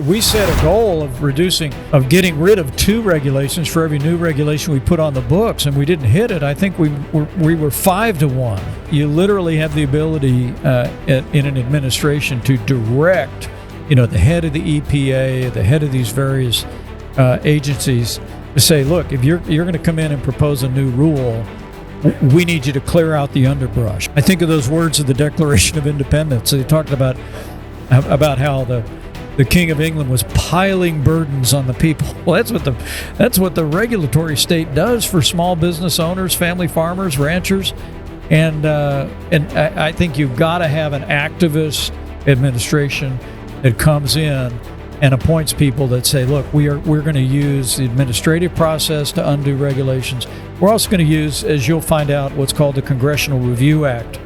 we set a goal of getting rid of 2 regulations for every new regulation we put on the books, and we didn't hit it. I think we were 5 to 1. You literally have the ability in an administration to direct, the head of the EPA, the head of these various agencies, to say, look, if you're going to come in and propose a new rule, we need you to clear out the underbrush. I think of those words of the Declaration of Independence. They talked about how the King of England was piling burdens on the people. Well, that's what the regulatory state does for small business owners, family farmers, ranchers, and I think you've got to have an activist administration that comes in and appoints people that say, look, we're going to use the administrative process to undo regulations. We're also going to use, as you'll find out, what's called the Congressional Review Act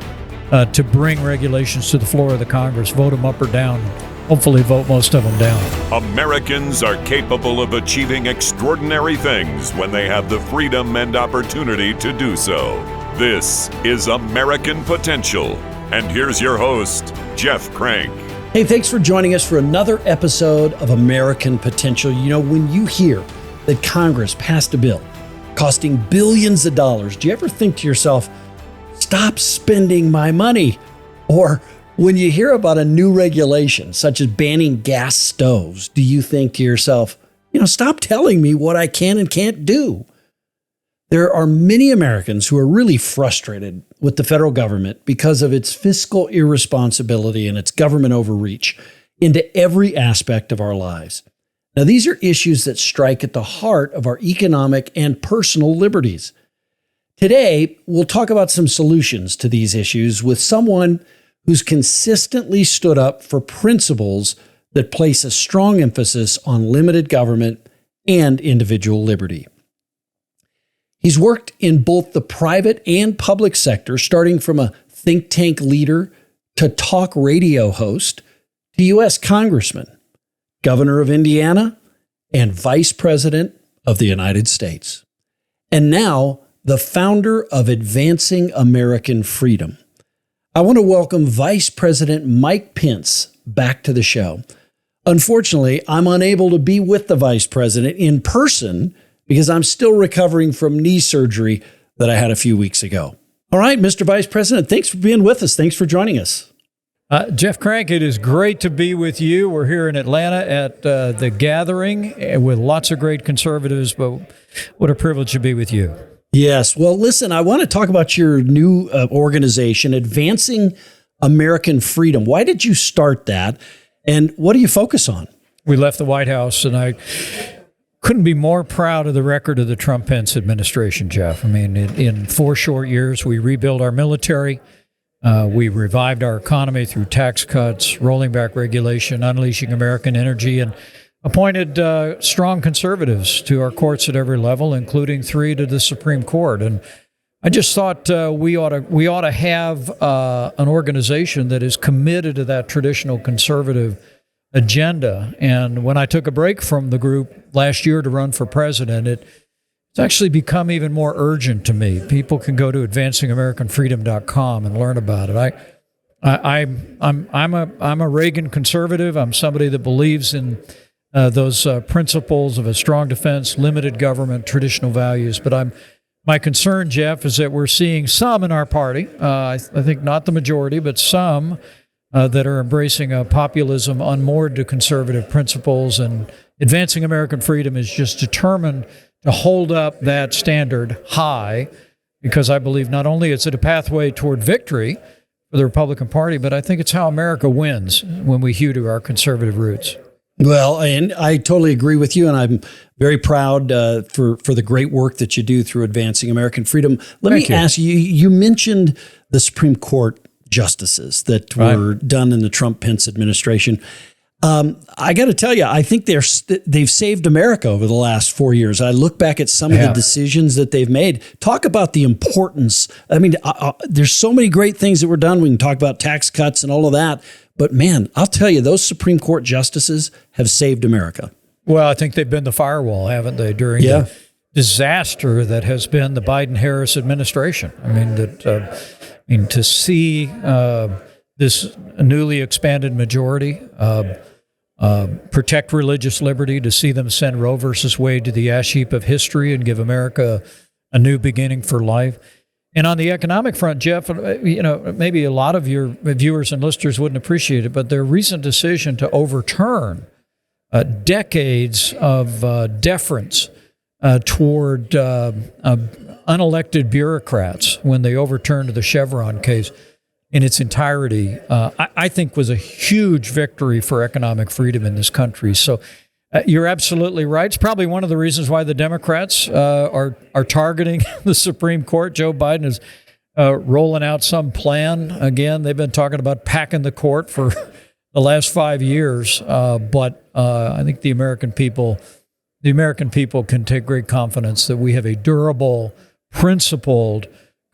to bring regulations to the floor of the Congress, vote them up or down, hopefully vote most of them down. Americans are capable of achieving extraordinary things when they have the freedom and opportunity to do so. This is American Potential. And here's your host, Jeff Crank. Hey, thanks for joining us for another episode of American Potential. When you hear that Congress passed a bill costing billions of dollars, do you ever think to yourself, stop spending my money? Or when you hear about a new regulation, such as banning gas stoves, do you think to yourself, stop telling me what I can and can't do? There are many Americans who are really frustrated with the federal government because of its fiscal irresponsibility and its government overreach into every aspect of our lives. Now, these are issues that strike at the heart of our economic and personal liberties. Today, we'll talk about some solutions to these issues with someone who's consistently stood up for principles that place a strong emphasis on limited government and individual liberty. He's worked in both the private and public sector, starting from a think tank leader to talk radio host to U.S. Congressman, Governor of Indiana, and Vice President of the United States. And now, the founder of Advancing American Freedom. I want to welcome Vice President Mike Pence back to the show. Unfortunately, I'm unable to be with the Vice President in person because I'm still recovering from knee surgery that I had a few weeks ago. All right, Mr. Vice President, thanks for being with us. Thanks for joining us. Jeff Crank, it is great to be with you. We're here in Atlanta at the Gathering with lots of great conservatives, but what a privilege to be with you. Yes. Well, listen, I want to talk about your new organization, Advancing American Freedom. Why did you start that, and what do you focus on? We left the White House, and I couldn't be more proud of the record of the Trump-Pence administration, Jeff. I mean, in 4 short years, we rebuilt our military. We revived our economy through tax cuts, rolling back regulation, unleashing American energy, and appointed strong conservatives to our courts at every level, including 3 to the Supreme Court. And I just thought we ought to have an organization that is committed to that traditional conservative agenda. And when I took a break from the group last year to run for president, it's actually become even more urgent to me. People can go to advancingamericanfreedom.com and learn about it. I'm a Reagan conservative. I'm somebody that believes in those principles of a strong defense, limited government, traditional values. But my concern, Jeff, is that we're seeing some in our party. I think not the majority, but some that are embracing a populism unmoored to conservative principles. And Advancing American Freedom is just determined to hold up that standard high, because I believe not only is it a pathway toward victory for the Republican Party, but I think it's how America wins when we hew to our conservative roots. Well, and I totally agree with you, and I'm very proud for the great work that you do through Advancing American Freedom. Let me ask you, you mentioned the Supreme Court justices that were done in the Trump-Pence administration. I got to tell you, I think they've saved America over the last 4 years. I look back at some of the decisions that they've made. Talk about the importance. I mean, there's so many great things that were done. We can talk about tax cuts and all of that. But man, I'll tell you, those Supreme Court justices have saved America. Well, I think they've been the firewall, haven't they, during the disaster that has been the Biden-Harris administration. I mean, to see this newly expanded majority protect religious liberty, to see them send Roe versus Wade to the ash heap of history and give America a new beginning for life. And on the economic front, Jeff, maybe a lot of your viewers and listeners wouldn't appreciate it, but their recent decision to overturn decades of deference toward unelected bureaucrats when they overturned the Chevron case in its entirety, I think was a huge victory for economic freedom in this country. So you're absolutely right. It's probably one of the reasons why the Democrats are targeting the Supreme Court. Joe Biden is rolling out some plan. Again, they've been talking about packing the court for the last 5 years. But I think the American people can take great confidence that we have a durable, principled,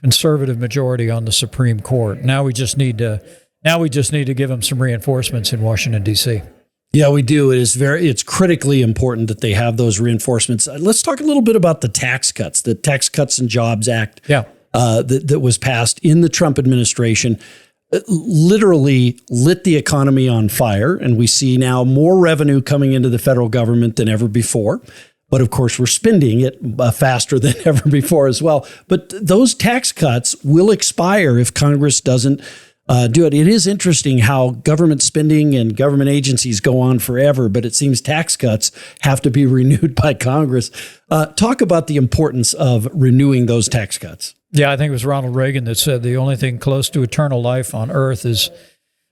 conservative majority on the Supreme Court. Now we just need to give them some reinforcements in Washington, D.C. Yeah, we do. It's critically important that they have those reinforcements. Let's talk a little bit about the Tax Cuts and Jobs Act. That was passed in the Trump administration. Literally lit the economy on fire, and we see now more revenue coming into the federal government than ever before. But of course, we're spending it faster than ever before as well. But those tax cuts will expire if Congress doesn't do it. It is interesting how government spending and government agencies go on forever, but it seems tax cuts have to be renewed by Congress. Talk about the importance of renewing those tax cuts. Yeah, I think it was Ronald Reagan that said the only thing close to eternal life on earth is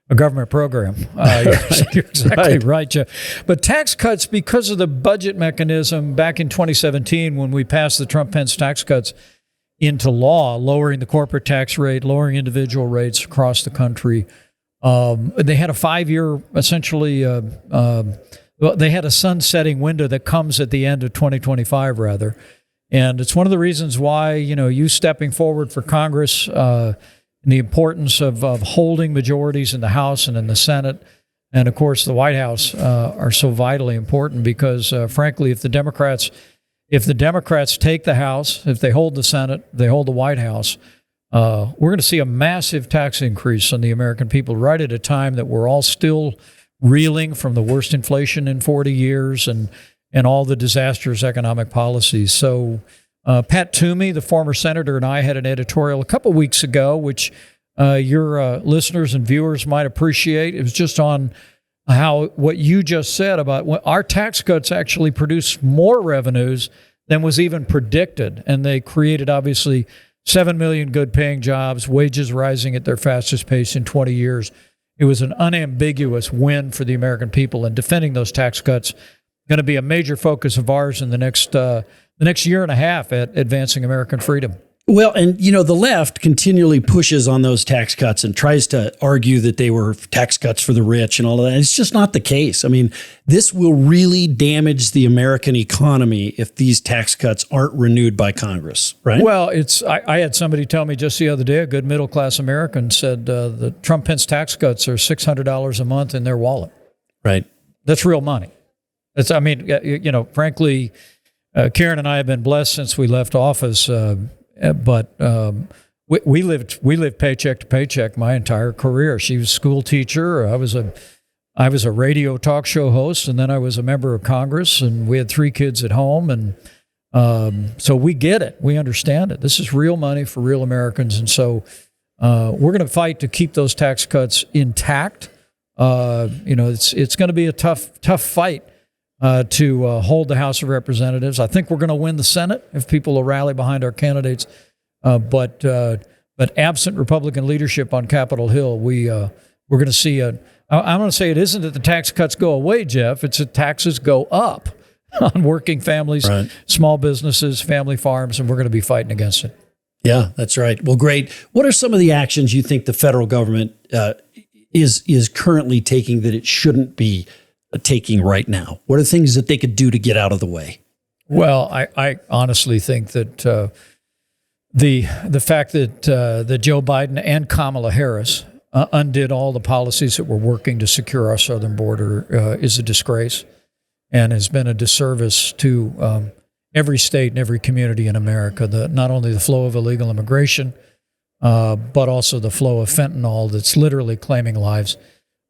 a government program. You're exactly right, Jeff. But tax cuts, because of the budget mechanism back in 2017 when we passed the Trump-Pence tax cuts into law, lowering the corporate tax rate, lowering individual rates across the country, they had a 5-year, essentially, they had a sunsetting window that comes at the end of 2025, rather. And it's one of the reasons why, you stepping forward for Congress, and the importance of holding majorities in the House and in the Senate, and of course the White House, are so vitally important because, frankly, if the Democrats take the House, if they hold the Senate, they hold the White House, we're going to see a massive tax increase on the American people right at a time that we're all still reeling from the worst inflation in 40 years and all the disastrous economic policies. So Pat Toomey, the former senator, and I had an editorial a couple weeks ago, which your listeners and viewers might appreciate. It was just on how what you just said about our tax cuts actually produce more revenues than was even predicted. And they created, obviously, 7 million good-paying jobs, wages rising at their fastest pace in 20 years. It was an unambiguous win for the American people, and defending those tax cuts going to be a major focus of ours in the next year and a half at advancing American freedom. Well, and the left continually pushes on those tax cuts and tries to argue that they were tax cuts for the rich and all of that. It's just not the case. I mean, this will really damage the American economy if these tax cuts aren't renewed by Congress, right? Well, I had somebody tell me just the other day, a good middle-class American said the Trump-Pence tax cuts are $600 a month in their wallet. Right. That's real money. Frankly, Karen and I have been blessed since we left office, but we lived paycheck to paycheck my entire career. She was a school teacher. I was a radio talk show host, and then I was a member of Congress, and we had 3 kids at home, and so we get it. We understand it. This is real money for real Americans, and so we're going to fight to keep those tax cuts intact. It's going to be a tough fight. To hold the House of Representatives. I think we're going to win the Senate if people will rally behind our candidates. But absent Republican leadership on Capitol Hill, we're going to see I'm going to say it isn't that the tax cuts go away, Jeff. It's that taxes go up on working families, right, small businesses, family farms, and we're going to be fighting against it. Yeah, that's right. Well, great. What are some of the actions you think the federal government is currently taking that it shouldn't be taking right now? What are things that they could do to get out of the way? Well, I honestly think that the fact that Joe Biden and Kamala Harris undid all the policies that were working to secure our southern border is a disgrace and has been a disservice to every state and every community in America. Not only the flow of illegal immigration, but also the flow of fentanyl that's literally claiming lives.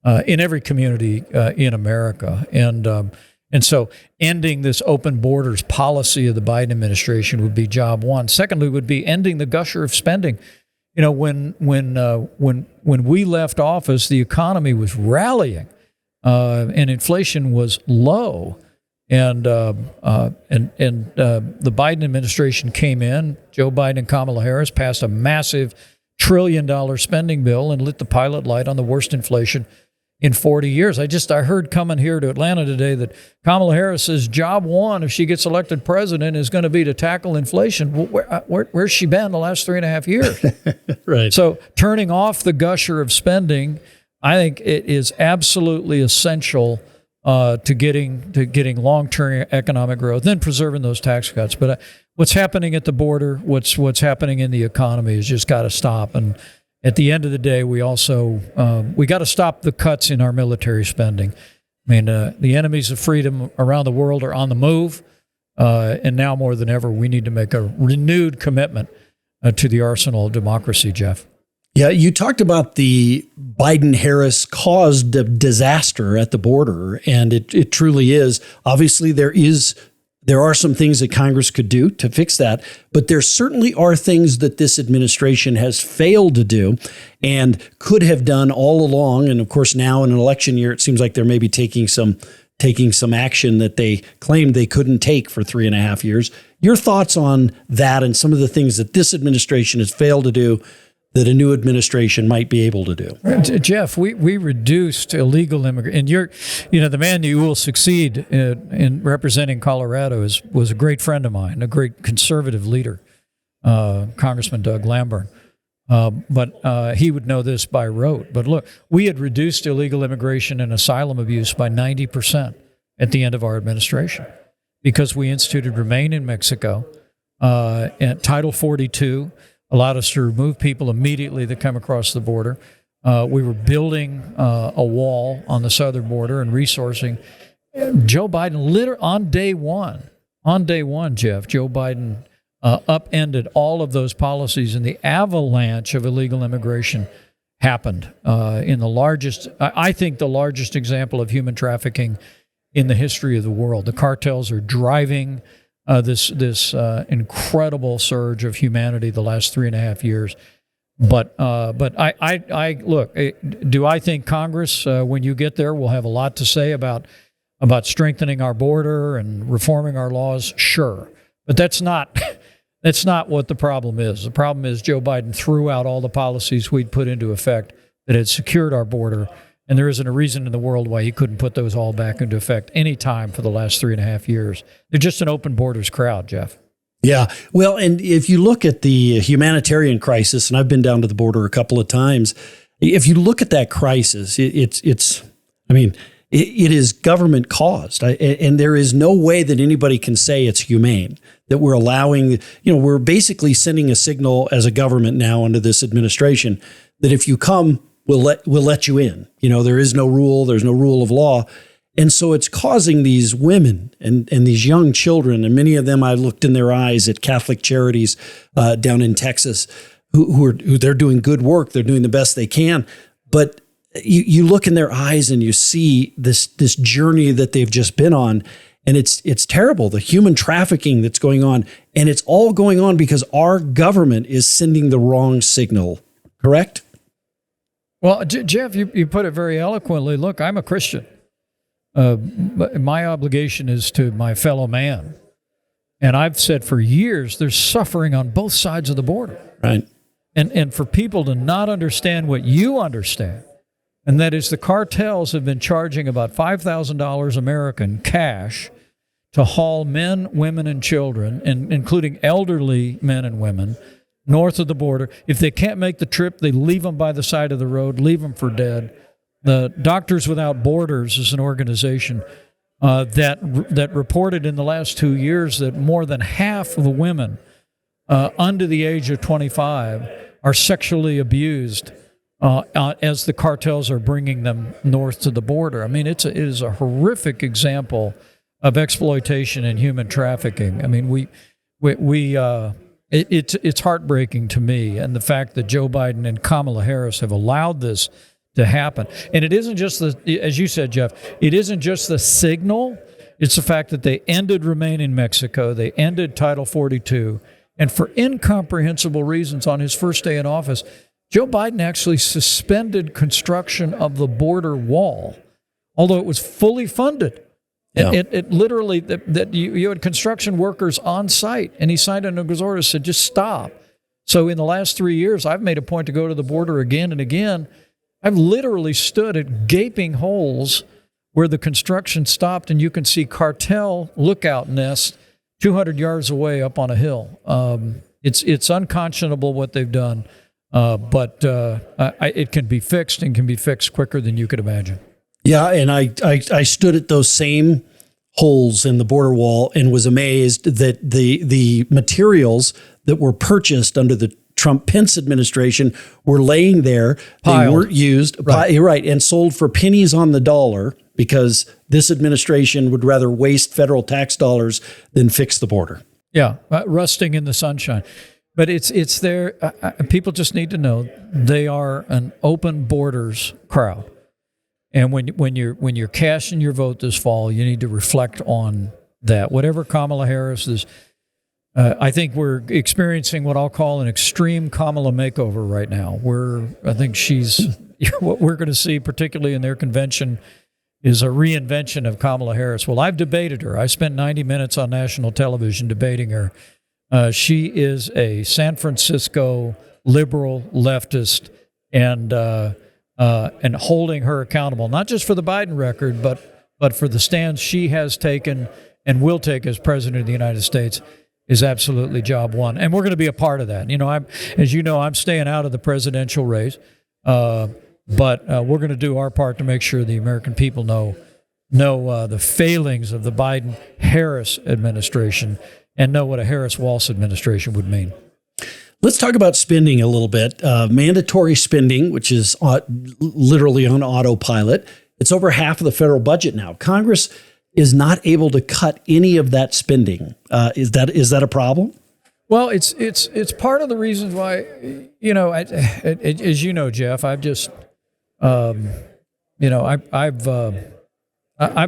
in every community in America. And so ending this open borders policy of the Biden administration would be job one. Secondly, would be ending the gusher of spending. When we left office, the economy was rallying, and inflation was low. And the Biden administration came in. Joe Biden and Kamala Harris passed a massive $1 trillion spending bill and lit the pilot light on the worst inflation in 40 years. I heard coming here to Atlanta today that Kamala Harris says job one, if she gets elected president, is going to be to tackle inflation. Where's she been the last 3.5 years? Right. So turning off the gusher of spending, I think it is absolutely essential to getting long-term economic growth, then preserving those tax cuts. But what's happening at the border, what's happening in the economy has just got to stop. And at the end of the day, we also we got to stop the cuts in our military spending. I mean, the enemies of freedom around the world are on the move, and now more than ever, we need to make a renewed commitment to the arsenal of democracy, Jeff. Yeah, you talked about the Biden-Harris caused disaster at the border, and it truly is. Obviously, there are some things that Congress could do to fix that, but there certainly are things that this administration has failed to do and could have done all along. And of course, now in an election year, it seems like they're maybe taking some action that they claimed they couldn't take for 3.5 years. Your thoughts on that and some of the things that this administration has failed to do that a new administration might be able to do? Jeff, we reduced illegal immigration, and the man you will succeed in representing Colorado was a great friend of mine, a great conservative leader, Congressman Doug Lamborn. But he would know this by rote. But look, we had reduced illegal immigration and asylum abuse by 90% at the end of our administration because we instituted Remain in Mexico, and Title 42 allowed us to remove people immediately that come across the border. We were building a wall on the southern border and resourcing. Joe Biden, literally on day one, Jeff, Joe Biden upended all of those policies, and the avalanche of illegal immigration happened in the largest example of human trafficking in the history of the world. The cartels are driving this incredible surge of humanity the last 3.5 years. But I look, do I think Congress, when you get there, will have a lot to say about strengthening our border and reforming our laws? Sure. But that's not what the problem is. The problem is Joe Biden threw out all the policies we'd put into effect that had secured our border. And there isn't a reason in the world why he couldn't put those all back into effect any time for the last 3.5 years. They're just an open borders crowd, Jeff. Yeah. Well, and if you look at the humanitarian crisis, and I've been down to the border a couple of times, if you look at that crisis, it is government caused. And there is no way that anybody can say it's humane, that we're allowing, we're basically sending a signal as a government now under this administration that if you come, we'll let you in. There is no rule. There's no rule of law. And so it's causing these women and these young children, and many of them, I looked in their eyes at Catholic Charities down in Texas, who they're doing good work. They're doing the best they can. But you look in their eyes and you see this journey that they've just been on. And it's terrible, the human trafficking that's going on. And it's all going on because our government is sending the wrong signal. Correct? Well, Jeff, you put it very eloquently. Look, I'm a Christian. My obligation is to my fellow man. And I've said for years, there's suffering on both sides of the border. Right. And for people to not understand what you understand, and that is the cartels have been charging about $5,000 American cash to haul men, women, and children, and including elderly men and women, north of the border. If they can't make the trip, they leave them by the side of the road, leave them for dead. The Doctors Without Borders is an organization that reported in the last 2 years that more than half of the women under the age of 25 are sexually abused as the cartels are bringing them north to the border. I mean, it is a horrific example of exploitation and human trafficking. I mean, it's heartbreaking to me, and the fact that Joe Biden and Kamala Harris have allowed this to happen. And it isn't just as you said, Jeff, it isn't just the signal. It's the fact that they ended Remain in Mexico. They ended Title 42. And for incomprehensible reasons on his first day in office, Joe Biden actually suspended construction of the border wall, although it was fully funded. Yeah. It literally, that you had construction workers on site, and he signed an executive order that said, just stop. So in the last 3 years, I've made a point to go to the border again and again. I've literally stood at gaping holes where the construction stopped, and you can see cartel lookout nests 200 yards away up on a hill. It's unconscionable what they've done, but it can be fixed, and can be fixed quicker than you could imagine. Yeah, and I stood at those same holes in the border wall and was amazed that the materials that were purchased under the Trump-Pence administration were laying there. Piled. They weren't used. Right. You're right, and sold for pennies on the dollar because this administration would rather waste federal tax dollars than fix the border. Yeah, rusting in the sunshine. But it's there. People just need to know they are an open borders crowd. And when you're casting your vote this fall, you need to reflect on that. Whatever Kamala Harris is, I think we're experiencing what I'll call an extreme Kamala makeover right now. I think she's what we're going to see, particularly in their convention, is a reinvention of Kamala Harris. Well, I've debated her. I spent 90 minutes on national television debating her. She is a San Francisco liberal leftist, and holding her accountable, not just for the Biden record, but for the stands she has taken and will take as president of the United States, is absolutely job one. And we're going to be a part of that. I'm staying out of the presidential race, but we're going to do our part to make sure the American people know the failings of the Biden-Harris administration and know what a Harris-Walz administration would mean. Let's talk about spending a little bit. Mandatory spending, which is literally on autopilot. It's over half of the federal budget now. Congress is not able to cut any of that spending. Is that a problem? Well, it's part of the reasons why, as you know, Jeff, I've just, I've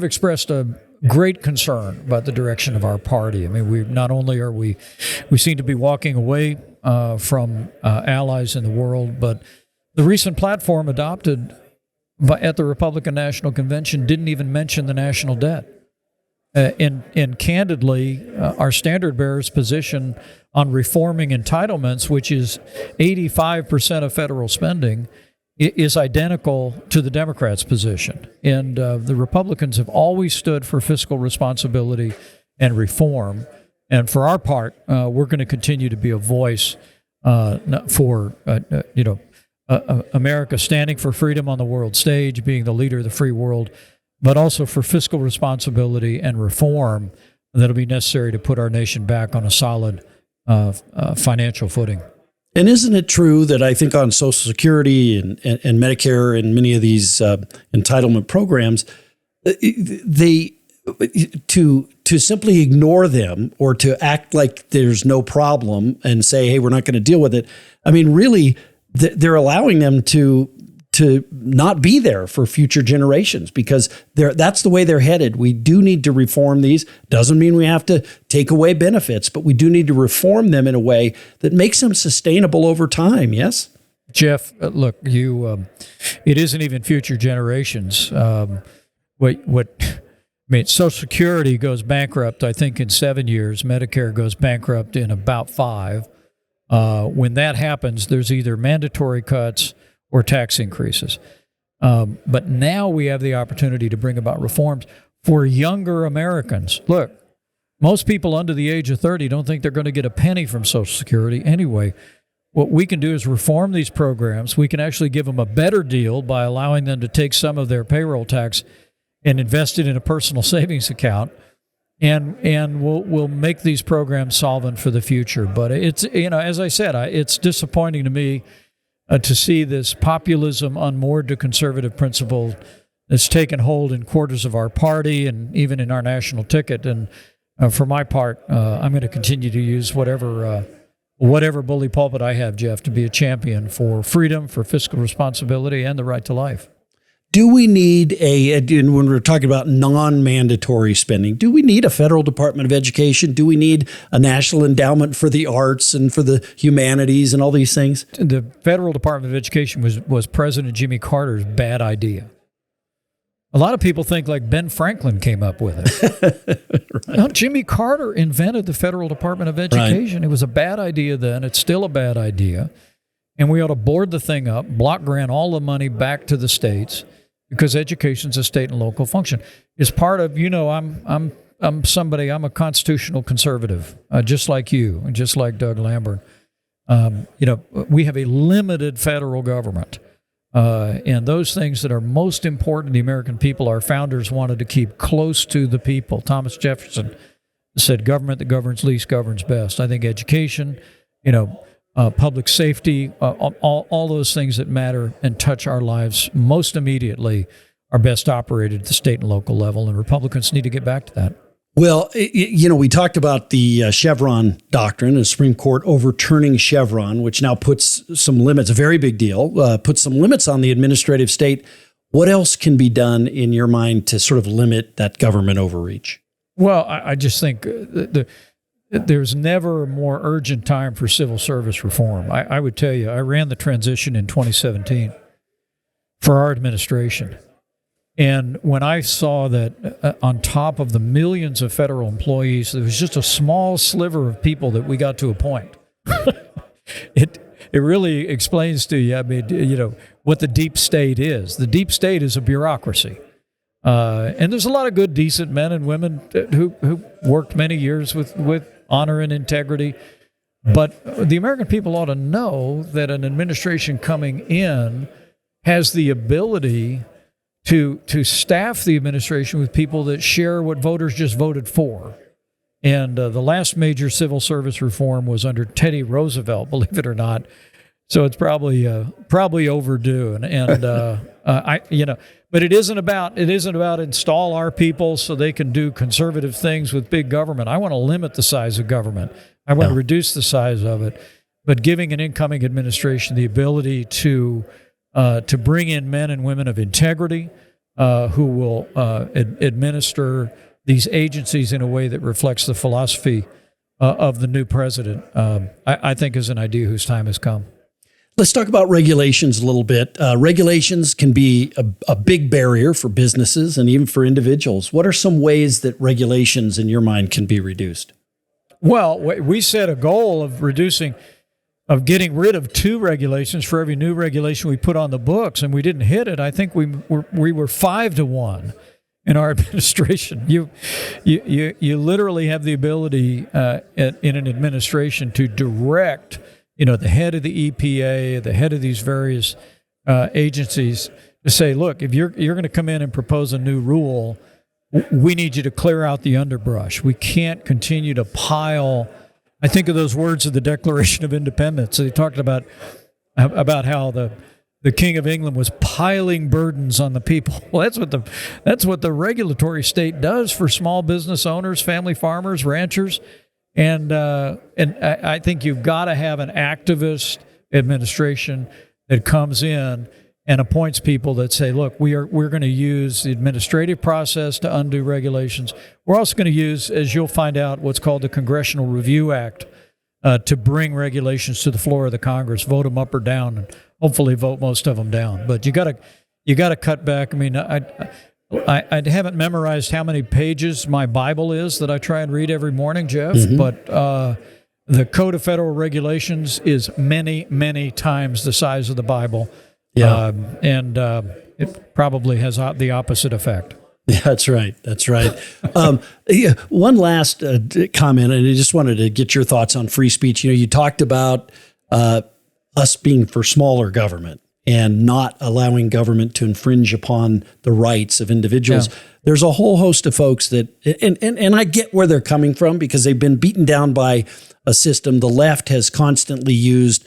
expressed a great concern about the direction of our party. I mean, we seem to be walking away from allies in the world, but the recent platform adopted at the Republican National Convention didn't even mention the national debt. And candidly, our standard bearer's position on reforming entitlements, which is 85% of federal spending, is identical to the Democrats' position. And the Republicans have always stood for fiscal responsibility and reform. And for our part, we're going to continue to be a voice for America standing for freedom on the world stage, being the leader of the free world, but also for fiscal responsibility and reform that'll be necessary to put our nation back on a solid financial footing. And isn't it true that I think on Social Security and Medicare and many of these entitlement programs, to simply ignore them or to act like there's no problem and say, hey, we're not going to deal with it. I mean, really, they're allowing them to not be there for future generations because that's the way they're headed. We do need to reform these. Doesn't mean we have to take away benefits, but we do need to reform them in a way that makes them sustainable over time. Yes? Jeff, look, it isn't even future generations. Social Security goes bankrupt, I think, in 7 years. Medicare goes bankrupt in about 5. When that happens, there's either mandatory cuts or tax increases. But now we have the opportunity to bring about reforms for younger Americans. Look, most people under the age of 30 don't think they're going to get a penny from Social Security anyway. What we can do is reform these programs. We can actually give them a better deal by allowing them to take some of their payroll tax and invest it in a personal savings account. And we'll make these programs solvent for the future. But it's, as I said, it's disappointing to me to see this populism unmoored to conservative principle that's taken hold in quarters of our party and even in our national ticket. And for my part, I'm going to continue to use whatever whatever bully pulpit I have, Jeff, to be a champion for freedom, for fiscal responsibility, and the right to life. Do we need when we're talking about non-mandatory spending, do we need a federal Department of Education? Do we need a national endowment for the arts and for the humanities and all these things? The federal Department of Education was President Jimmy Carter's bad idea. A lot of people think like Ben Franklin came up with it. Right. No, Jimmy Carter invented the federal Department of Education. Right. It was a bad idea then. It's still a bad idea. And we ought to board the thing up, block grant all the money back to the states, because education's a state and local function. It's part of, I'm a constitutional conservative, just like you and just like Doug Lambert. We have a limited federal government. And those things that are most important to the American people, our founders wanted to keep close to the people. Thomas Jefferson said, government that governs least governs best. I think education, public safety, all those things that matter and touch our lives most immediately are best operated at the state and local level, and Republicans need to get back to that. Well, we talked about the Chevron doctrine, the Supreme Court overturning Chevron, which now puts some limits, a very big deal, puts some limits on the administrative state. What else can be done in your mind to sort of limit that government overreach? Well, I just think there's never a more urgent time for civil service reform. I would tell you, I ran the transition in 2017 for our administration. And when I saw that on top of the millions of federal employees, there was just a small sliver of people that we got to appoint. It really explains to you, what the deep state is. The deep state is a bureaucracy. And there's a lot of good, decent men and women who worked many years with honor and integrity. But the American people ought to know that an administration coming in has the ability to staff the administration with people that share what voters just voted for. And the last major civil service reform was under Teddy Roosevelt, believe it or not. So it's probably overdue. But it isn't about install our people so they can do conservative things with big government. I want to limit the size of government. I want to reduce the size of it. But giving an incoming administration the ability to bring in men and women of integrity who will administer these agencies in a way that reflects the philosophy of the new president, I think is an idea whose time has come. Let's talk about regulations a little bit. Regulations can be a big barrier for businesses and even for individuals. What are some ways that regulations, in your mind, can be reduced? Well, we set a goal of getting rid of 2 regulations for every new regulation we put on the books, and we didn't hit it. I think we were 5-1 in our administration. You literally have the ability in an administration to direct, the head of the EPA, the head of these various agencies, to say, look, if you're going to come in and propose a new rule, we need you to clear out the underbrush. We can't continue to pile. I think of those words of the Declaration of Independence. They talked about how the King of England was piling burdens on the people. Well, that's what the regulatory state does for small business owners, family farmers, ranchers, and I think you've got to have an activist administration that comes in and appoints people that say, look, we're going to use the administrative process to undo regulations. We're also going to use, as you'll find out, what's called the Congressional Review Act to bring regulations to the floor of the Congress, vote them up or down, and hopefully vote most of them down. But you got to cut back. I mean, I haven't memorized how many pages my Bible is that I try and read every morning, Jeff, but the Code of Federal Regulations is many, many times the size of the Bible. Yeah, and it probably has the opposite effect. Yeah, that's right. That's right. One last comment, and I just wanted to get your thoughts on free speech. You talked about us being for smaller government and not allowing government to infringe upon the rights of individuals. Yeah. There's a whole host of folks that, and I get where they're coming from because they've been beaten down by a system. The left has constantly used,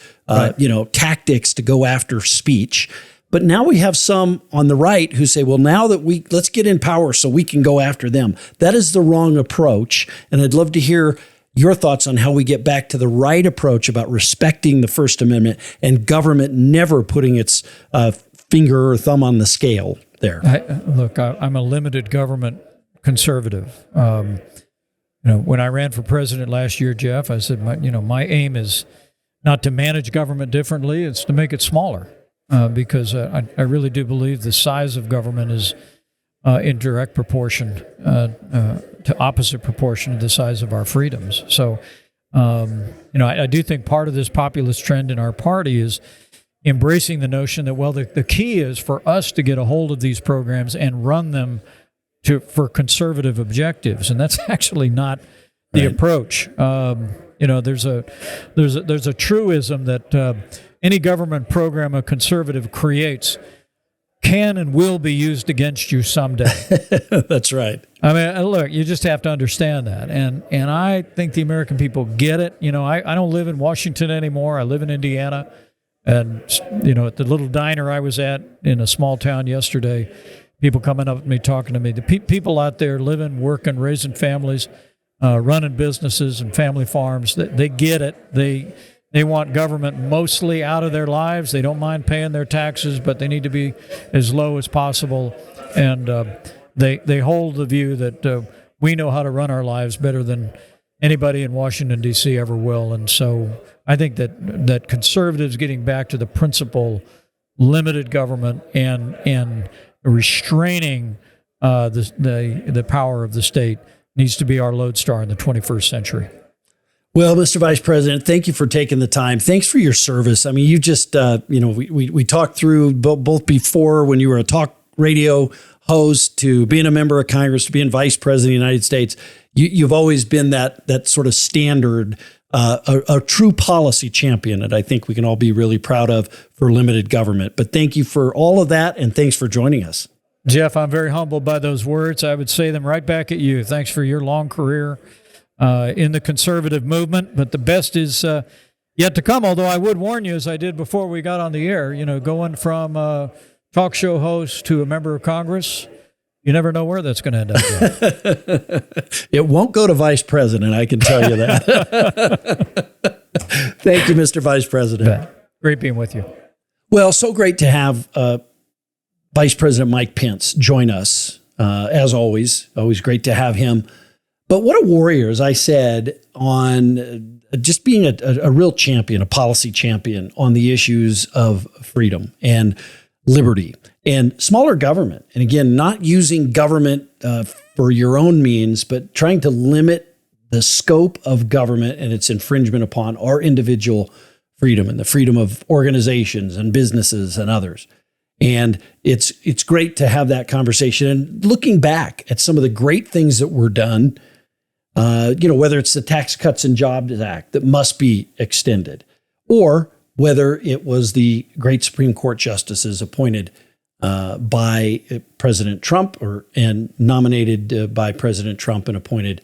tactics to go after speech. But now we have some on the right who say, well, now that let's get in power so we can go after them. That is the wrong approach. And I'd love to hear your thoughts on how we get back to the right approach about respecting the First Amendment and government never putting its finger or thumb on the scale there. I'm a limited government conservative. When I ran for president last year, Jeff, I said, my aim is not to manage government differently, it's to make it smaller, because I really do believe the size of government is in direct proportion, to opposite proportion of the size of our freedoms. So, I do think part of this populist trend in our party is embracing the notion that, the key is for us to get a hold of these programs and run them for conservative objectives, and that's actually not the approach. There's a truism that any government program a conservative creates can and will be used against you someday. That's right. I mean, look, you just have to understand that, and I think the American people get it. I don't live in Washington anymore. I live in Indiana, and at the little diner I was at in a small town yesterday, people coming up to me, talking to me. The people out there living, working, raising families, running businesses and family farms, they get it. They want government mostly out of their lives. They don't mind paying their taxes, but they need to be as low as possible. And they hold the view that we know how to run our lives better than anybody in Washington, D.C. ever will. And so I think that conservatives getting back to the principle, limited government and restraining the power of the state needs to be our lodestar in the 21st century. Well, Mr. Vice President, thank you for taking the time. Thanks for your service. I mean, you just, we talked through both before when you were a talk radio host to being a member of Congress to being Vice President of the United States. You've always been that sort of standard, a true policy champion that I think we can all be really proud of for limited government. But thank you for all of that, and thanks for joining us. Jeff, I'm very humbled by those words. I would say them right back at you. Thanks for your long career in the conservative movement, but the best is yet to come, although I would warn you, as I did before we got on the air, going from a talk show host to a member of Congress, you never know where that's going to end up. It won't go to Vice President, I can tell you that. Thank you, Mr. Vice President. Great being with you. Well, so great to have Vice President Mike Pence join us, as always. Always great to have him. But what a warrior, as I said, on just being a real champion, a policy champion on the issues of freedom and liberty and smaller government. And again, not using government for your own means, but trying to limit the scope of government and its infringement upon our individual freedom and the freedom of organizations and businesses and others. And it's great to have that conversation. And looking back at some of the great things that were done, whether it's the Tax Cuts and Jobs Act that must be extended, or whether it was the great Supreme Court justices appointed by President Trump and nominated by President Trump and appointed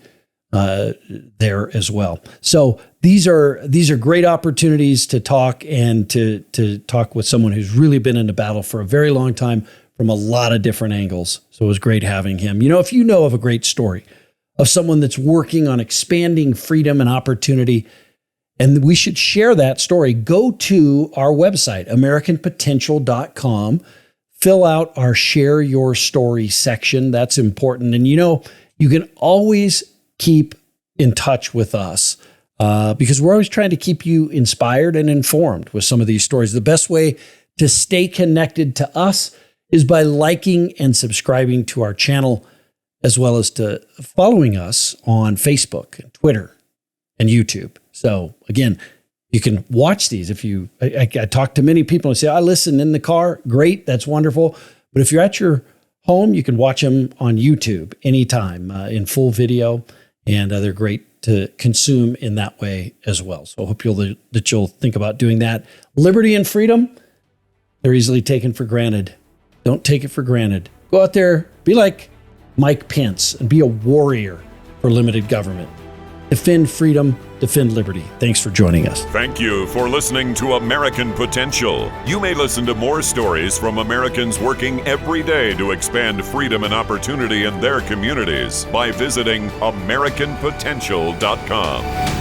there as well. So these are great opportunities to talk and to talk with someone who's really been in the battle for a very long time from a lot of different angles. So it was great having him. If you know of a great story of someone that's working on expanding freedom and opportunity, and we should share that story, go to our website, AmericanPotential.com, fill out our Share Your Story section. That's important. And you can always keep in touch with us because we're always trying to keep you inspired and informed with some of these stories. The best way to stay connected to us is by liking and subscribing to our channel, as well as to following us on Facebook and Twitter and YouTube. So again, you can watch these. I talk to many people and say, I listen in the car. Great. That's wonderful. But if you're at your home, you can watch them on YouTube anytime in full video. And they're great to consume in that way as well. So I hope that you'll think about doing that. Liberty and freedom, they're easily taken for granted. Don't take it for granted. Go out there, be like Mike Pence, and be a warrior for limited government. Defend freedom, defend liberty. Thanks for joining us. Thank you for listening to American Potential. You may listen to more stories from Americans working every day to expand freedom and opportunity in their communities by visiting AmericanPotential.com.